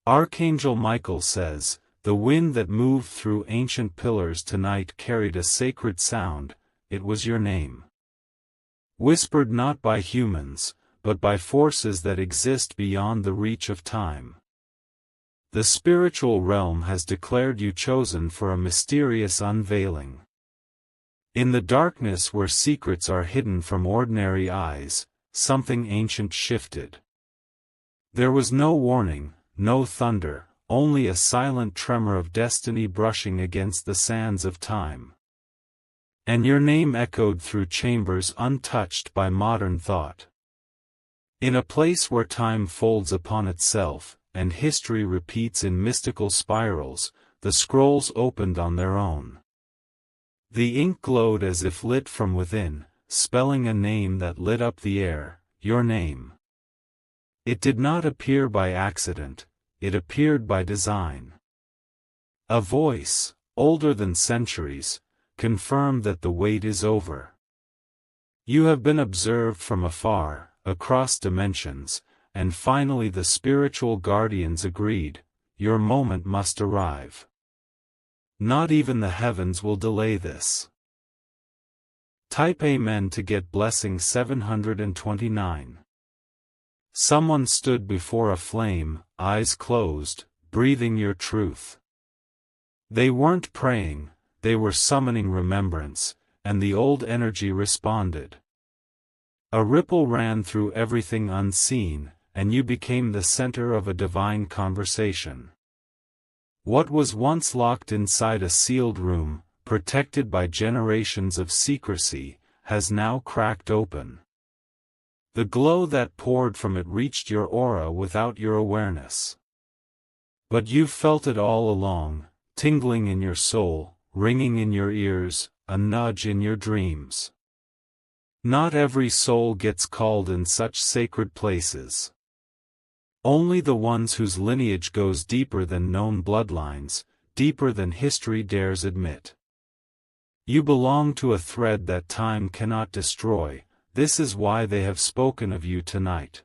Archangel Michael says, "The wind that moved through ancient pillars tonight carried a sacred sound, it was your name. Whispered not by humans, but by forces that exist beyond the reach of time. The spiritual realm has declared you chosen for a mysterious unveiling. In the darkness where secrets are hidden from ordinary eyes, something ancient shifted. There was no warning, no thunder, only a silent tremor of destiny brushing against the sands of time. And your name echoed through chambers untouched by modern thought. In a place where time folds upon itself, and history repeats in mystical spirals, the scrolls opened on their own. The ink glowed as if lit from within, spelling a name that lit up the air, your name. It did not appear by accident, it appeared by design. A voice, older than centuries, confirmed that the wait is over. You have been observed from afar, across dimensions, and finally the spiritual guardians agreed, your moment must arrive. Not even the heavens will delay this. Type Amen to get blessing 729. Someone stood before a flame, eyes closed, breathing your truth. They weren't praying, they were summoning remembrance, and the old energy responded. A ripple ran through everything unseen, and you became the center of a divine conversation. What was once locked inside a sealed room, protected by generations of secrecy, has now cracked open. The glow that poured from it reached your aura without your awareness. But you felt it all along, tingling in your soul, ringing in your ears, a nudge in your dreams. Not every soul gets called in such sacred places. Only the ones whose lineage goes deeper than known bloodlines, deeper than history dares admit. You belong to a thread that time cannot destroy, this is why they have spoken of you tonight.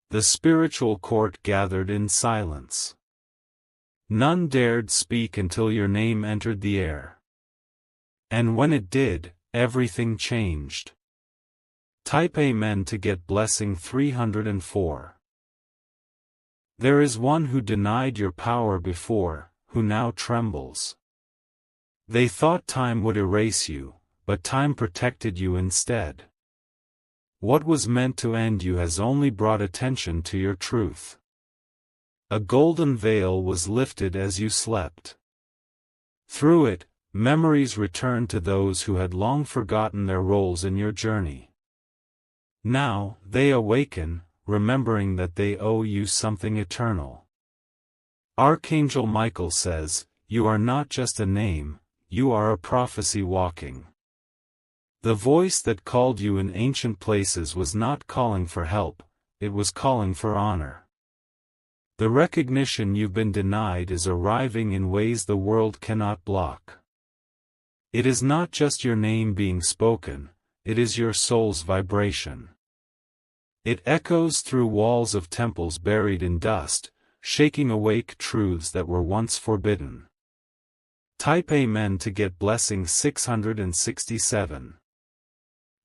The spiritual court gathered in silence. None dared speak until your name entered the air. And when it did, everything changed. Type Amen to get blessing 304. There is one who denied your power before, who now trembles. They thought time would erase you, but time protected you instead. What was meant to end you has only brought attention to your truth. A golden veil was lifted as you slept. Through it, memories returned to those who had long forgotten their roles in your journey. Now, they awaken, remembering that they owe you something eternal. Archangel Michael says, you are not just a name, you are a prophecy walking. The voice that called you in ancient places was not calling for help, it was calling for honor. The recognition you've been denied is arriving in ways the world cannot block. It is not just your name being spoken, it is your soul's vibration. It echoes through walls of temples buried in dust, shaking awake truths that were once forbidden. Type Amen to get blessing 667.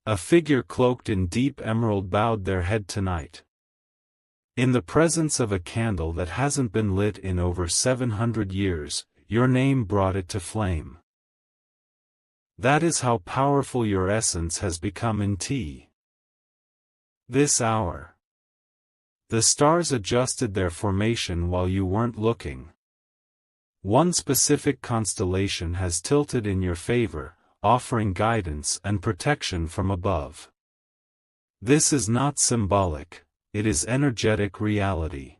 A figure cloaked in deep emerald bowed their head tonight. In the presence of a candle that hasn't been lit in over 700 years, your name brought it to flame. That is how powerful your essence has become in this hour. The stars adjusted their formation while you weren't looking. One specific constellation has tilted in your favor, offering guidance and protection from above. This is not symbolic, it is energetic reality.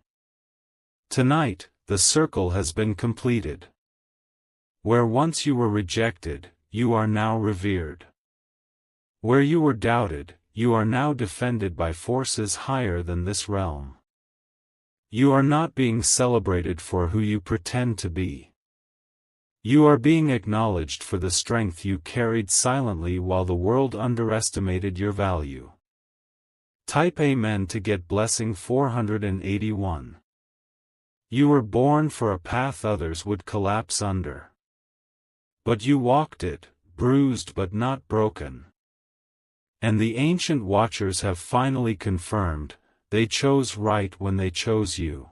Tonight, the circle has been completed. Where once you were rejected, you are now revered. Where you were doubted, you are now defended by forces higher than this realm. You are not being celebrated for who you pretend to be. You are being acknowledged for the strength you carried silently while the world underestimated your value. Type Amen to get blessing 481. You were born for a path others would collapse under. But you walked it, bruised but not broken. And the ancient watchers have finally confirmed, they chose right when they chose you.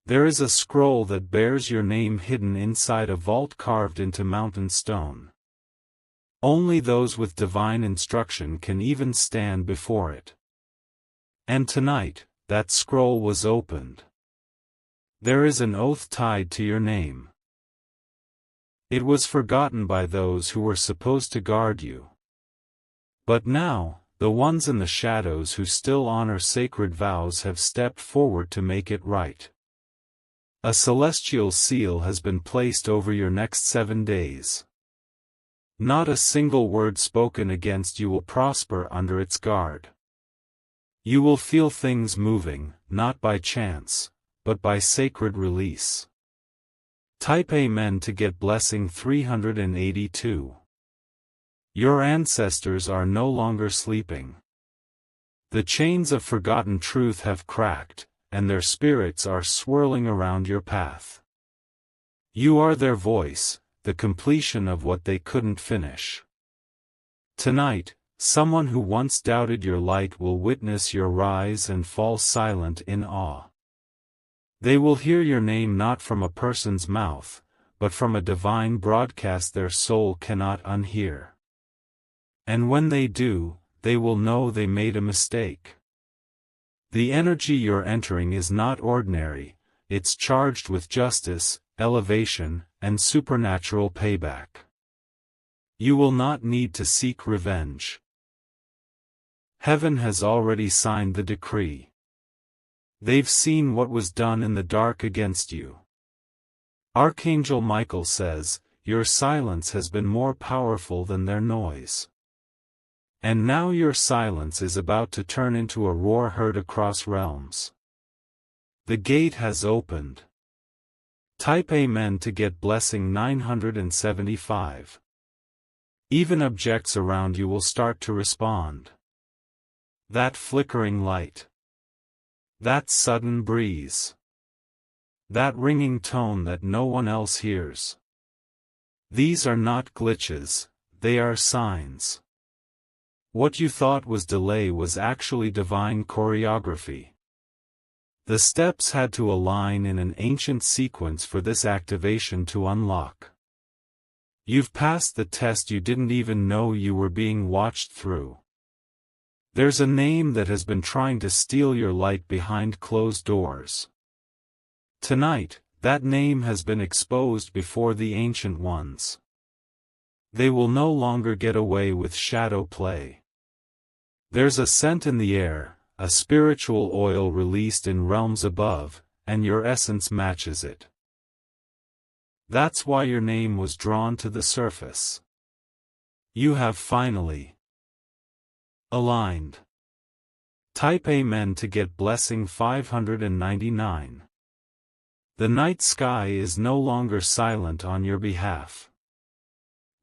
There is a scroll that bears your name hidden inside a vault carved into mountain stone. Only those with divine instruction can even stand before it. And tonight, that scroll was opened. There is an oath tied to your name. It was forgotten by those who were supposed to guard you. But now, the ones in the shadows who still honor sacred vows have stepped forward to make it right. A celestial seal has been placed over your next 7 days. Not a single word spoken against you will prosper under its guard. You will feel things moving, not by chance, but by sacred release. Type Amen to get blessing 382. Your ancestors are no longer sleeping. The chains of forgotten truth have cracked, and their spirits are swirling around your path. You are their voice, the completion of what they couldn't finish. Tonight, someone who once doubted your light will witness your rise and fall silent in awe. They will hear your name not from a person's mouth, but from a divine broadcast their soul cannot unhear. And when they do, they will know they made a mistake. The energy you're entering is not ordinary, it's charged with justice, elevation, and supernatural payback. You will not need to seek revenge. Heaven has already signed the decree. They've seen what was done in the dark against you. Archangel Michael says, your silence has been more powerful than their noise. And now your silence is about to turn into a roar heard across realms. The gate has opened. Type Amen to get blessing 975. Even objects around you will start to respond. That flickering light. That sudden breeze. That ringing tone that no one else hears. These are not glitches, they are signs. What you thought was delay was actually divine choreography. The steps had to align in an ancient sequence for this activation to unlock. You've passed the test you didn't even know you were being watched through. There's a name that has been trying to steal your light behind closed doors. Tonight, that name has been exposed before the ancient ones. They will no longer get away with shadow play. There's a scent in the air, a spiritual oil released in realms above, and your essence matches it. That's why your name was drawn to the surface. You have finally aligned. Type Amen to get blessing 599. The night sky is no longer silent on your behalf.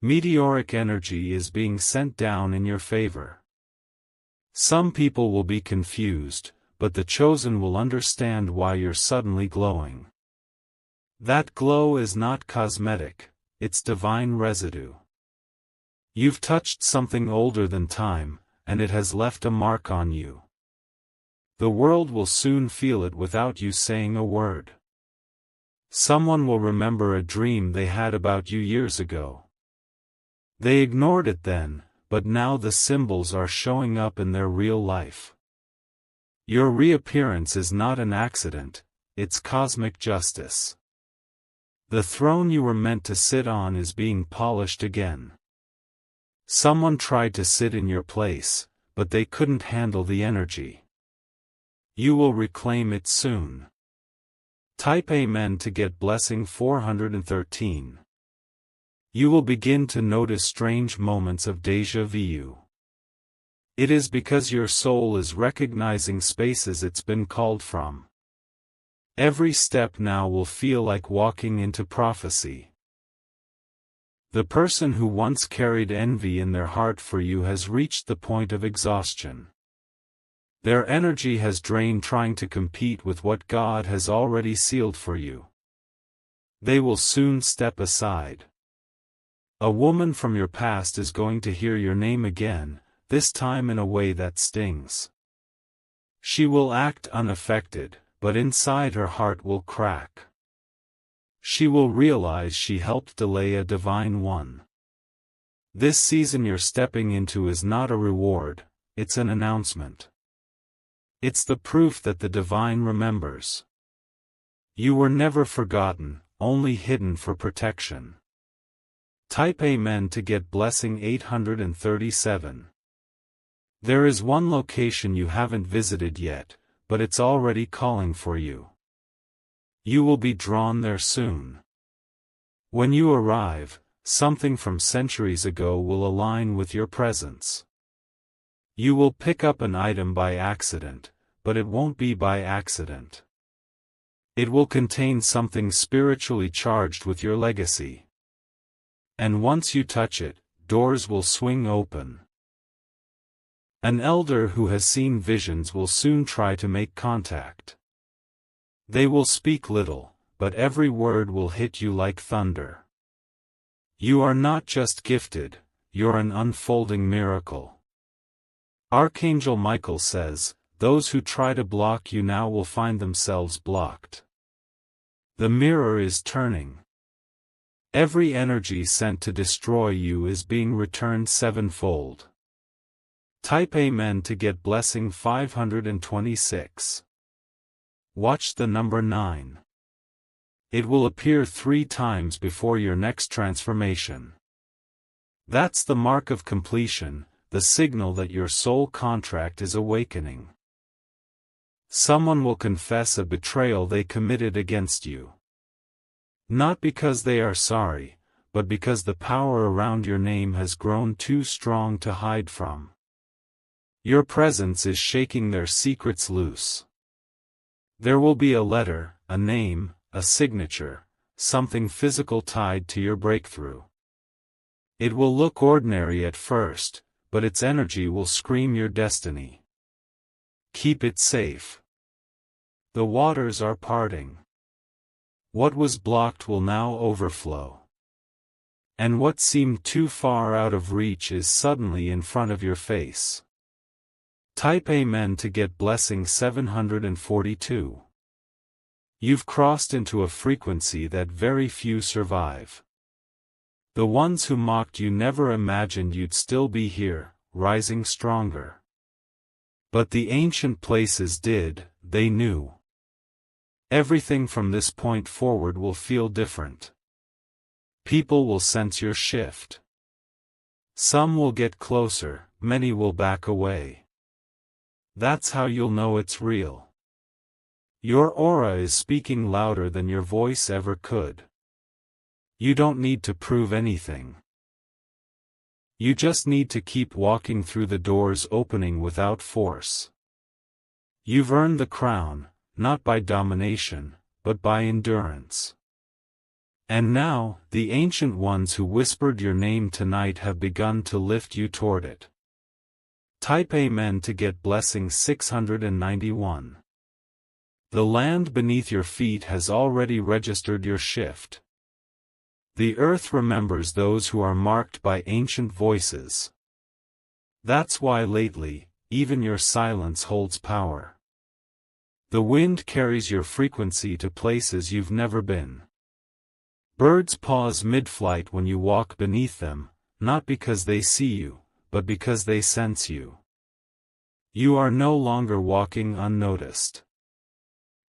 Meteoric energy is being sent down in your favor. Some people will be confused, but the chosen will understand why you're suddenly glowing. That glow is not cosmetic, it's divine residue. You've touched something older than time, and it has left a mark on you. The world will soon feel it without you saying a word. Someone will remember a dream they had about you years ago. They ignored it then, but now the symbols are showing up in their real life. Your reappearance is not an accident, it's cosmic justice. The throne you were meant to sit on is being polished again. Someone tried to sit in your place, but they couldn't handle the energy. You will reclaim it soon. Type Amen to get blessing 413. You will begin to notice strange moments of déjà vu. It is because your soul is recognizing spaces it's been called from. Every step now will feel like walking into prophecy. The person who once carried envy in their heart for you has reached the point of exhaustion. Their energy has drained trying to compete with what God has already sealed for you. They will soon step aside. A woman from your past is going to hear your name again, this time in a way that stings. She will act unaffected, but inside her heart will crack. She will realize she helped delay a divine one. This season you're stepping into is not a reward, it's an announcement. It's the proof that the divine remembers. You were never forgotten, only hidden for protection. Type Amen to get blessing 837. There is one location you haven't visited yet, but it's already calling for you. You will be drawn there soon. When you arrive, something from centuries ago will align with your presence. You will pick up an item by accident, but it won't be by accident. It will contain something spiritually charged with your legacy. And once you touch it, doors will swing open. An elder who has seen visions will soon try to make contact. They will speak little, but every word will hit you like thunder. You are not just gifted, you're an unfolding miracle. Archangel Michael says, those who try to block you now will find themselves blocked. The mirror is turning. Every energy sent to destroy you is being returned sevenfold. Type Amen to get blessing 526. Watch the number 9. It will appear 3 times before your next transformation. That's the mark of completion, the signal that your soul contract is awakening. Someone will confess a betrayal they committed against you. Not because they are sorry, but because the power around your name has grown too strong to hide from. Your presence is shaking their secrets loose. There will be a letter, a name, a signature, something physical tied to your breakthrough. It will look ordinary at first, but its energy will scream your destiny. Keep it safe. The waters are parting. What was blocked will now overflow. And what seemed too far out of reach is suddenly in front of your face. Type Amen to get blessing 742. You've crossed into a frequency that very few survive. The ones who mocked you never imagined you'd still be here, rising stronger. But the ancient places did, they knew. Everything from this point forward will feel different. People will sense your shift. Some will get closer, many will back away. That's how you'll know it's real. Your aura is speaking louder than your voice ever could. You don't need to prove anything. You just need to keep walking through the doors opening without force. You've earned the crown, not by domination, but by endurance. And now, the ancient ones who whispered your name tonight have begun to lift you toward it. Type Amen to get blessing 691. The land beneath your feet has already registered your shift. The earth remembers those who are marked by ancient voices. That's why lately, even your silence holds power. The wind carries your frequency to places you've never been. Birds pause mid-flight when you walk beneath them, not because they see you, but because they sense you. You are no longer walking unnoticed.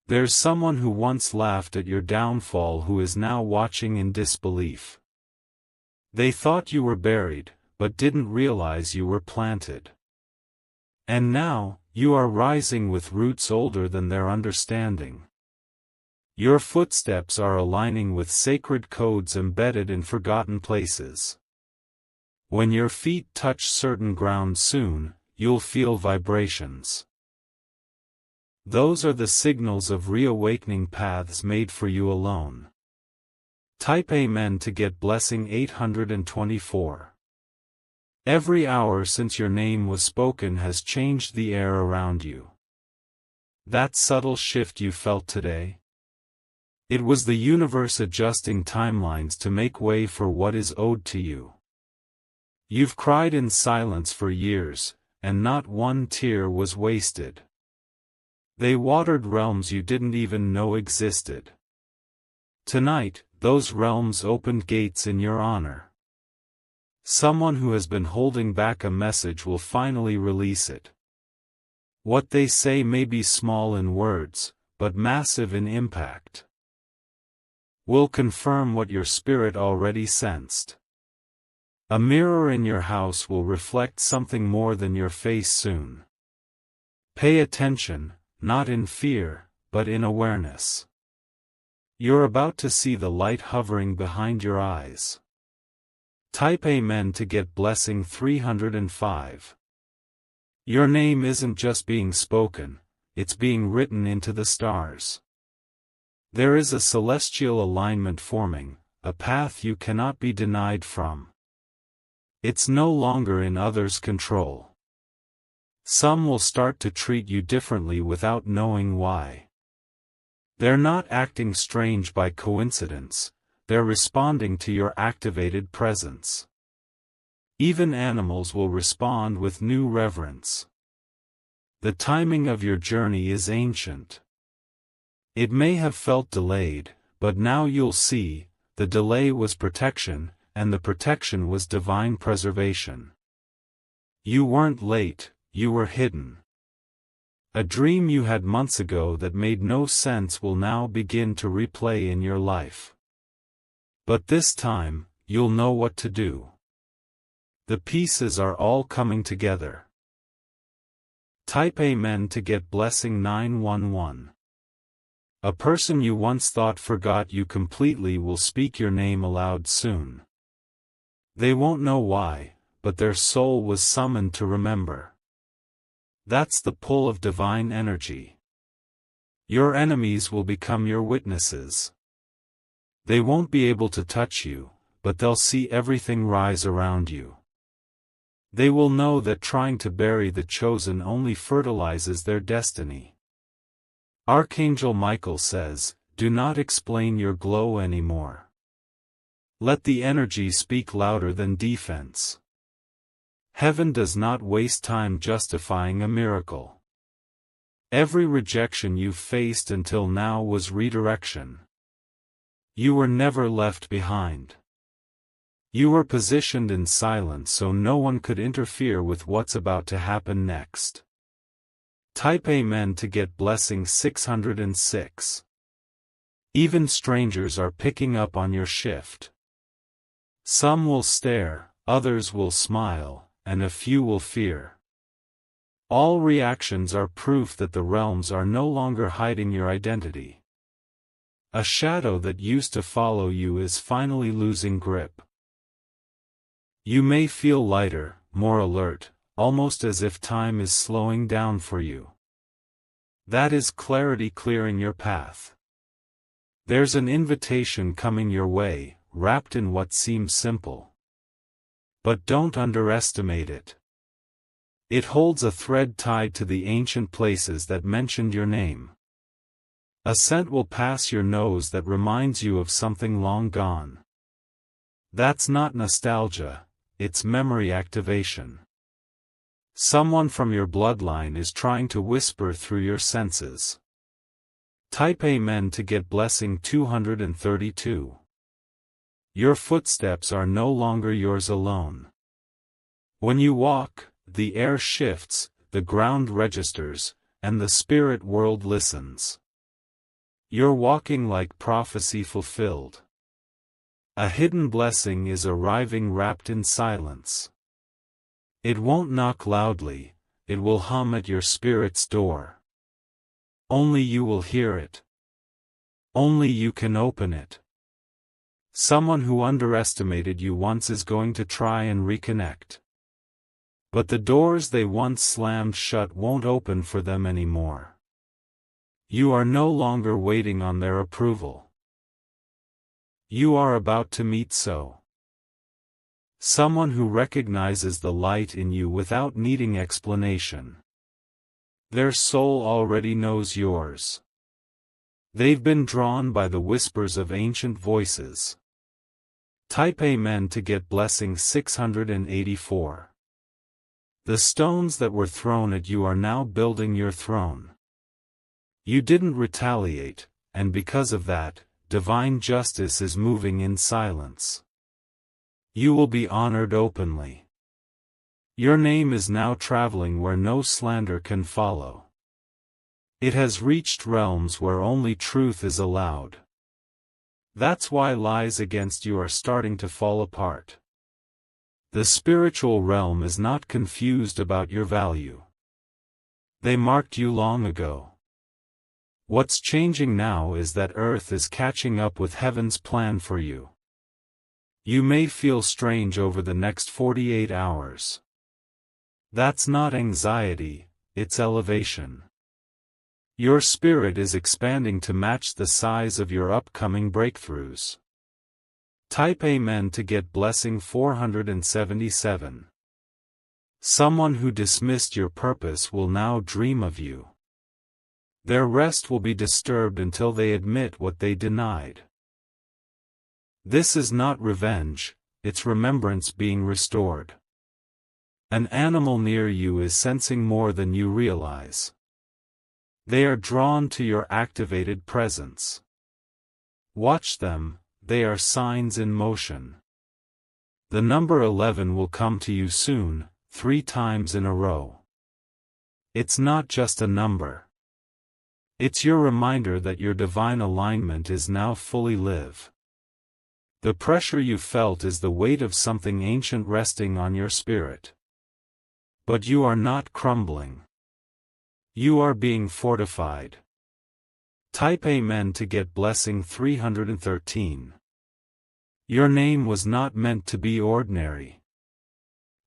There's someone who once laughed at your downfall who is now watching in disbelief. They thought you were buried, but didn't realize you were planted. And now, you are rising with roots older than their understanding. Your footsteps are aligning with sacred codes embedded in forgotten places. When your feet touch certain ground soon, you'll feel vibrations. Those are the signals of reawakening paths made for you alone. Type Amen to get blessing 824. Every hour since your name was spoken has changed the air around you. That subtle shift you felt today? It was the universe adjusting timelines to make way for what is owed to you. You've cried in silence for years, and not one tear was wasted. They watered realms you didn't even know existed. Tonight, those realms opened gates in your honor. Someone who has been holding back a message will finally release it. What they say may be small in words, but massive in impact. Will confirm what your spirit already sensed. A mirror in your house will reflect something more than your face soon. Pay attention, not in fear, but in awareness. You're about to see the light hovering behind your eyes. Type Amen to get blessing 305. Your name isn't just being spoken, it's being written into the stars. There is a celestial alignment forming, a path you cannot be denied from. It's no longer in others' control. Some will start to treat you differently without knowing why. They're not acting strange by coincidence, they're responding to your activated presence. Even animals will respond with new reverence. The timing of your journey is ancient. It may have felt delayed, but now you'll see, the delay was protection, and the protection was divine preservation. You weren't late, you were hidden. A dream you had months ago that made no sense will now begin to replay in your life. But this time, you'll know what to do. The pieces are all coming together. Type Amen to get blessing 911. A person you once thought forgot you completely will speak your name aloud soon. They won't know why, but their soul was summoned to remember. That's the pull of divine energy. Your enemies will become your witnesses. They won't be able to touch you, but they'll see everything rise around you. They will know that trying to bury the chosen only fertilizes their destiny. Archangel Michael says, do not explain your glow anymore. Let the energy speak louder than defense. Heaven does not waste time justifying a miracle. Every rejection you've faced until now was redirection. You were never left behind. You were positioned in silence so no one could interfere with what's about to happen next. Type Amen to get blessing 606. Even strangers are picking up on your shift. Some will stare, others will smile, and a few will fear. All reactions are proof that the realms are no longer hiding your identity. A shadow that used to follow you is finally losing grip. You may feel lighter, more alert, almost as if time is slowing down for you. That is clarity clearing your path. There's an invitation coming your way, wrapped in what seems simple. But don't underestimate it. It holds a thread tied to the ancient places that mentioned your name. A scent will pass your nose that reminds you of something long gone. That's not nostalgia, it's memory activation. Someone from your bloodline is trying to whisper through your senses. Type Amen to get blessing 232. Your footsteps are no longer yours alone. When you walk, the air shifts, the ground registers, and the spirit world listens. You're walking like prophecy fulfilled. A hidden blessing is arriving wrapped in silence. It won't knock loudly, it will hum at your spirit's door. Only you will hear it. Only you can open it. Someone who underestimated you once is going to try and reconnect. But the doors they once slammed shut won't open for them anymore. You are no longer waiting on their approval. You are about to meet Someone who recognizes the light in you without needing explanation. Their soul already knows yours. They've been drawn by the whispers of ancient voices. Type Amen to get blessing 684. The stones that were thrown at you are now building your throne. You didn't retaliate, and because of that, divine justice is moving in silence. You will be honored openly. Your name is now traveling where no slander can follow. It has reached realms where only truth is allowed. That's why lies against you are starting to fall apart. The spiritual realm is not confused about your value. They marked you long ago. What's changing now is that Earth is catching up with Heaven's plan for you. You may feel strange over the next 48 hours. That's not anxiety, it's elevation. Your spirit is expanding to match the size of your upcoming breakthroughs. Type Amen to get blessing 477. Someone who dismissed your purpose will now dream of you. Their rest will be disturbed until they admit what they denied. This is not revenge, it's remembrance being restored. An animal near you is sensing more than you realize. They are drawn to your activated presence. Watch them, they are signs in motion. The number 11 will come to you soon, 3 times in a row. It's not just a number. It's your reminder that your divine alignment is now fully live. The pressure you felt is the weight of something ancient resting on your spirit. But you are not crumbling. You are being fortified. Type Amen to get blessing 313. Your name was not meant to be ordinary.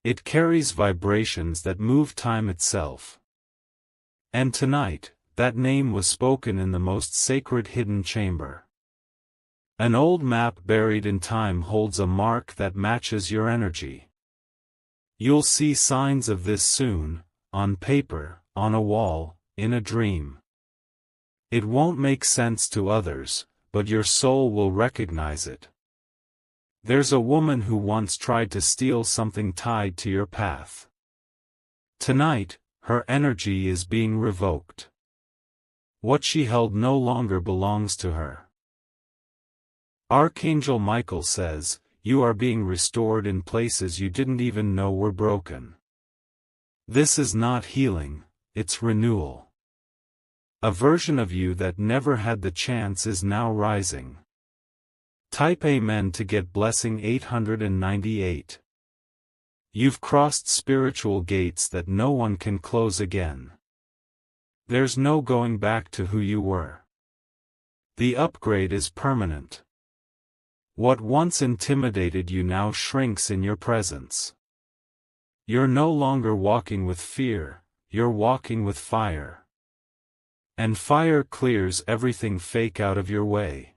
It carries vibrations that move time itself. And tonight, that name was spoken in the most sacred hidden chamber. An old map buried in time holds a mark that matches your energy. You'll see signs of this soon, on paper, on a wall, in a dream. It won't make sense to others, but your soul will recognize it. There's a woman who once tried to steal something tied to your path. Tonight, her energy is being revoked. What she held no longer belongs to her. Archangel Michael says, you are being restored in places you didn't even know were broken. This is not healing, it's renewal. A version of you that never had the chance is now rising. Type Amen to get blessing 898. You've crossed spiritual gates that no one can close again. There's no going back to who you were. The upgrade is permanent. What once intimidated you now shrinks in your presence. You're no longer walking with fear, you're walking with fire. And fire clears everything fake out of your way.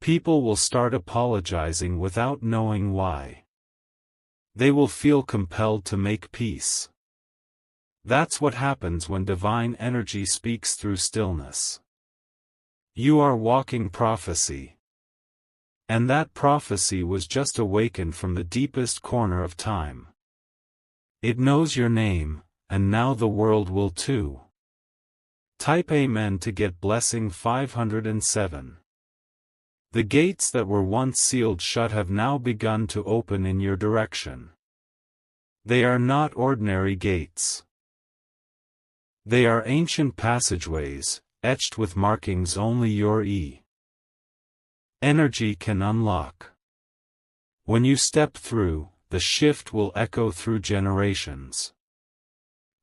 People will start apologizing without knowing why. They will feel compelled to make peace. That's what happens when divine energy speaks through stillness. You are walking prophecy. And that prophecy was just awakened from the deepest corner of time. It knows your name, and now the world will too. Type Amen to get blessing 507. The gates that were once sealed shut have now begun to open in your direction. They are not ordinary gates. They are ancient passageways, etched with markings only your energy can unlock. When you step through, the shift will echo through generations.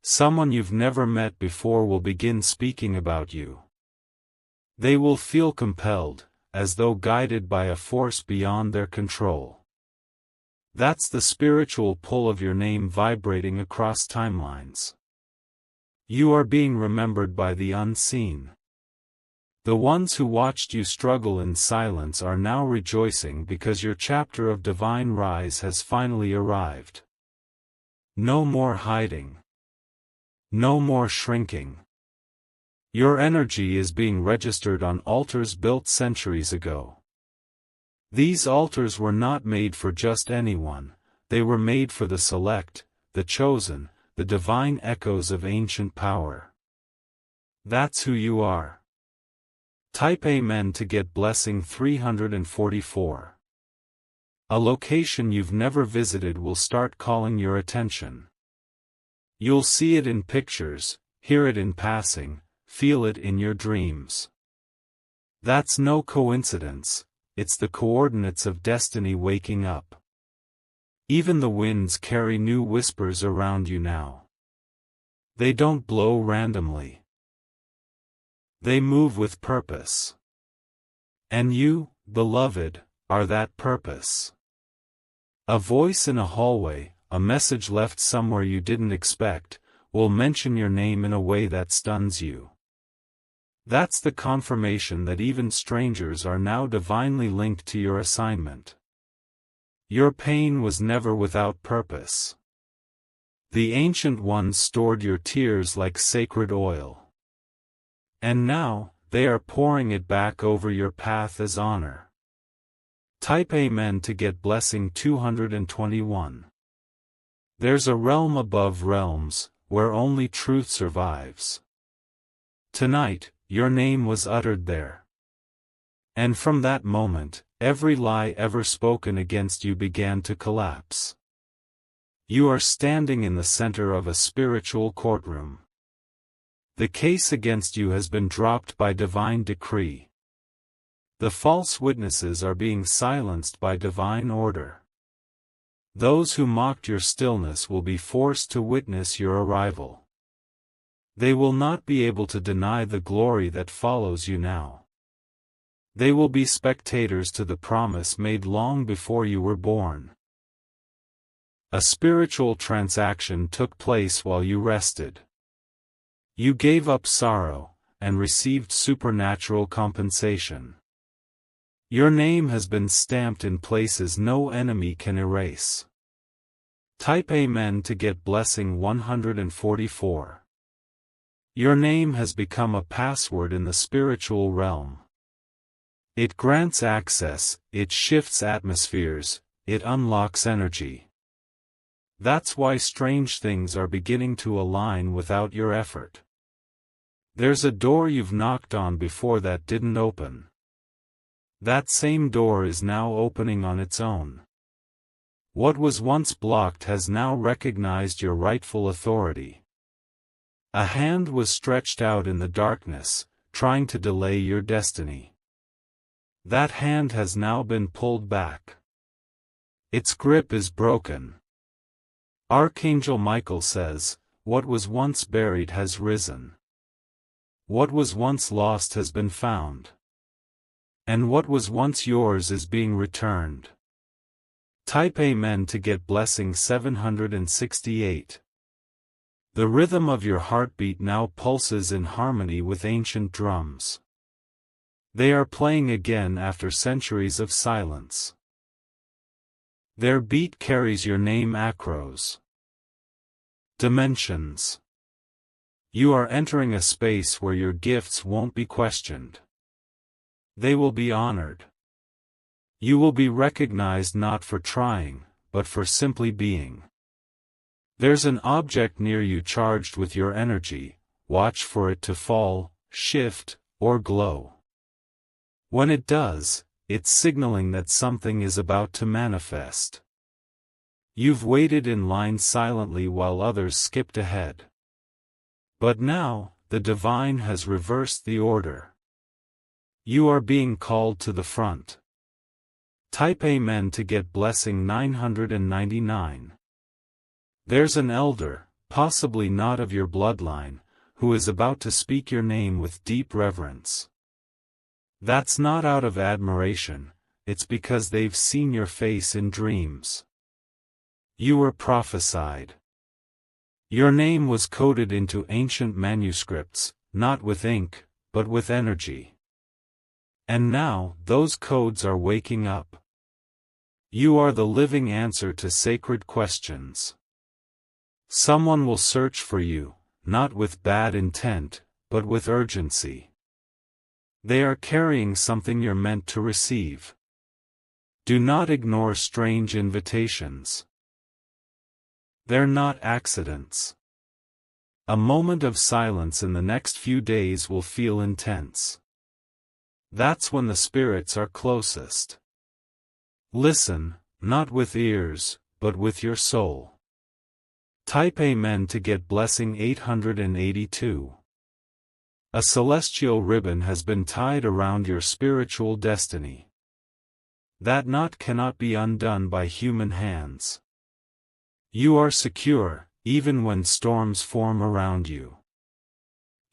Someone you've never met before will begin speaking about you. They will feel compelled, as though guided by a force beyond their control. That's the spiritual pull of your name vibrating across timelines. You are being remembered by the unseen. The ones who watched you struggle in silence are now rejoicing because your chapter of divine rise has finally arrived. No more hiding. No more shrinking. Your energy is being registered on altars built centuries ago. These altars were not made for just anyone, they were made for the select, the chosen, the divine echoes of ancient power. That's who you are. Type Amen to get blessing 344. A location you've never visited will start calling your attention. You'll see it in pictures, hear it in passing, feel it in your dreams. That's no coincidence, it's the coordinates of destiny waking up. Even the winds carry new whispers around you now. They don't blow randomly. They move with purpose. And you, beloved, are that purpose. A voice in a hallway, a message left somewhere you didn't expect, will mention your name in a way that stuns you. That's the confirmation that even strangers are now divinely linked to your assignment. Your pain was never without purpose. The Ancient Ones stored your tears like sacred oil. And now, they are pouring it back over your path as honor. Type Amen to get blessing 221. There's a realm above realms, where only truth survives. Tonight, your name was uttered there. And from that moment, every lie ever spoken against you began to collapse. You are standing in the center of a spiritual courtroom. The case against you has been dropped by divine decree. The false witnesses are being silenced by divine order. Those who mocked your stillness will be forced to witness your arrival. They will not be able to deny the glory that follows you now. They will be spectators to the promise made long before you were born. A spiritual transaction took place while you rested. You gave up sorrow, and received supernatural compensation. Your name has been stamped in places no enemy can erase. Type Amen to get blessing 144. Your name has become a password in the spiritual realm. It grants access, it shifts atmospheres, it unlocks energy. That's why strange things are beginning to align without your effort. There's a door you've knocked on before that didn't open. That same door is now opening on its own. What was once blocked has now recognized your rightful authority. A hand was stretched out in the darkness, trying to delay your destiny. That hand has now been pulled back. Its grip is broken. Archangel Michael says, "What was once buried has risen. What was once lost has been found. And what was once yours is being returned." Type Amen to get blessing 768. The rhythm of your heartbeat now pulses in harmony with ancient drums. They are playing again after centuries of silence. Their beat carries your name across dimensions. You are entering a space where your gifts won't be questioned. They will be honored. You will be recognized not for trying, but for simply being. There's an object near you charged with your energy, watch for it to fall, shift, or glow. When it does, it's signaling that something is about to manifest. You've waited in line silently while others skipped ahead. But now, the divine has reversed the order. You are being called to the front. Type Amen to get blessing 999. There's an elder, possibly not of your bloodline, who is about to speak your name with deep reverence. That's not out of admiration, it's because they've seen your face in dreams. You were prophesied. Your name was coded into ancient manuscripts, not with ink, but with energy. And now, those codes are waking up. You are the living answer to sacred questions. Someone will search for you, not with bad intent, but with urgency. They are carrying something you're meant to receive. Do not ignore strange invitations. They're not accidents. A moment of silence in the next few days will feel intense. That's when the spirits are closest. Listen, not with ears, but with your soul. Type Amen to get blessing 882. A celestial ribbon has been tied around your spiritual destiny. That knot cannot be undone by human hands. You are secure, even when storms form around you.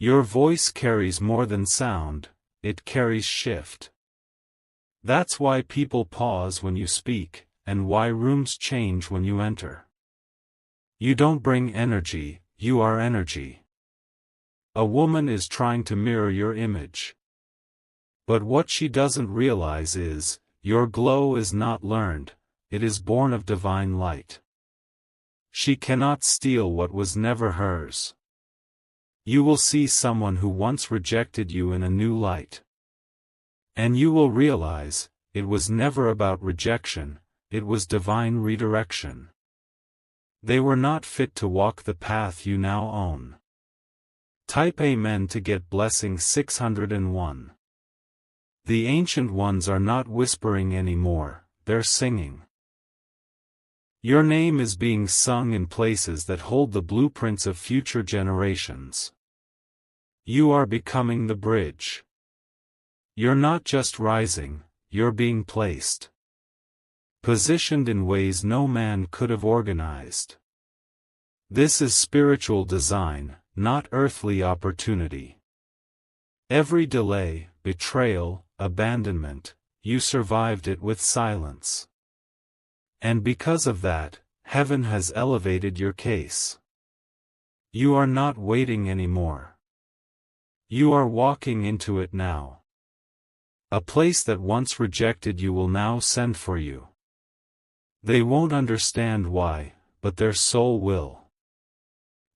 Your voice carries more than sound, it carries shift. That's why people pause when you speak, and why rooms change when you enter. You don't bring energy, you are energy. A woman is trying to mirror your image. But what she doesn't realize is, your glow is not learned, it is born of divine light. She cannot steal what was never hers. You will see someone who once rejected you in a new light. And you will realize, it was never about rejection, it was divine redirection. They were not fit to walk the path you now own. Type Amen to get blessing 601. The ancient ones are not whispering anymore, they're singing. Your name is being sung in places that hold the blueprints of future generations. You are becoming the bridge. You're not just rising, you're being placed. Positioned in ways no man could have organized. This is spiritual design, not earthly opportunity. Every delay, betrayal, abandonment, you survived it with silence. And because of that, heaven has elevated your case. You are not waiting anymore. You are walking into it now. A place that once rejected you will now send for you. They won't understand why, but their soul will.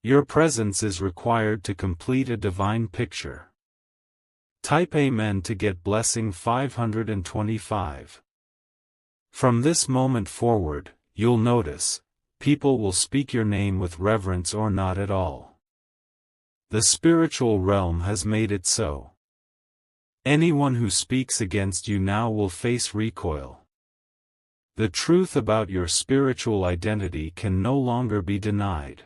Your presence is required to complete a divine picture. Type Amen to get blessing 525. From this moment forward, you'll notice, people will speak your name with reverence or not at all. The spiritual realm has made it so. Anyone who speaks against you now will face recoil. The truth about your spiritual identity can no longer be denied.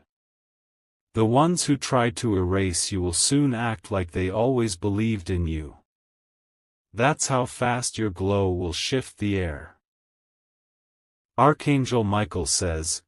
The ones who tried to erase you will soon act like they always believed in you. That's how fast your glow will shift the air. Archangel Michael says,